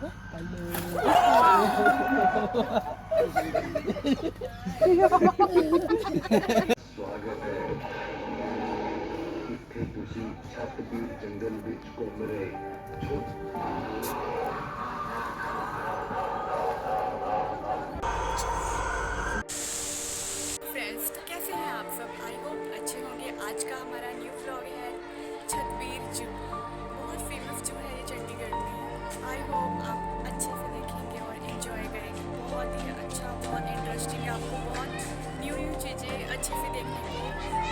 स्वागत है इत्थे तुसी छतबीर जंगल विच घूम रहे फ्रेंड्स, कैसे हैं आप सब? आई होप अच्छे होंगे। आज का हमारा न्यू व्लॉग है छतबीर जू। बहुत फेमस जू है ये चंडीगढ़ में। आई होप आप अच्छे से देखेंगे और एंजॉय करेंगे। बहुत ही अच्छा, बहुत इंटरेस्टिंग, आपको बहुत न्यू चीज़ें अच्छे से देखने को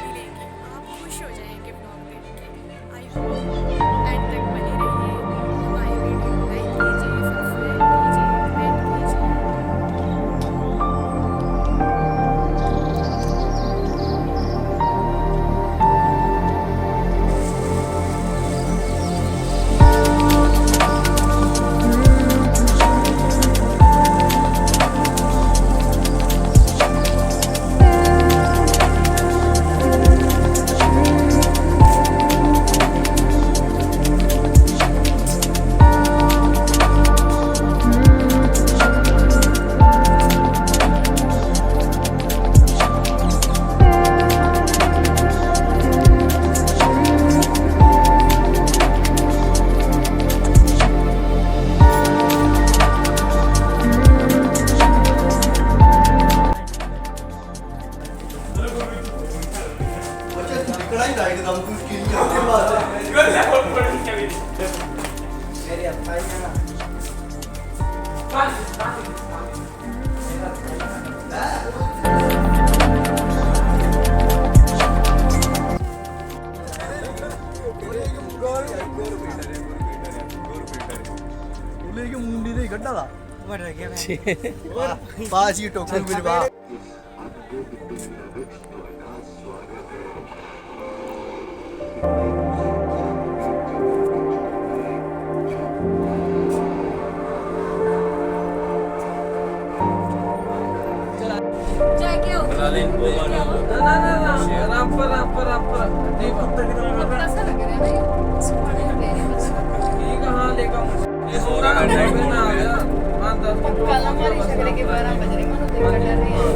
मिलेंगी। आप खुश हो जाएंगे व्लॉग देख के। आई होप एंड तक बने रहिए। हमारी वीडियो लाइक कीजिए, सब्सक्राइब कीजिए, कमेंट कीजिए। पास ही टोकन मिलवा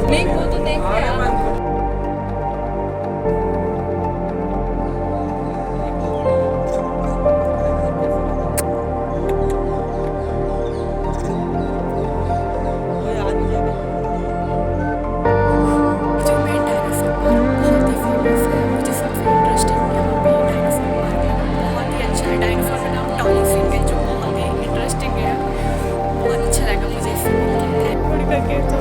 नहीं, वो तो देख करके तो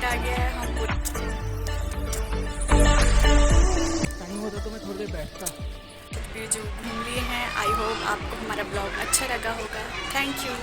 आ गया है, हम टाइम होता तो मैं थोड़ी देर बैठता। छतबीर जो घूम लिए हैं। आई होप आपको हमारा ब्लॉग अच्छा लगा होगा। Thank you.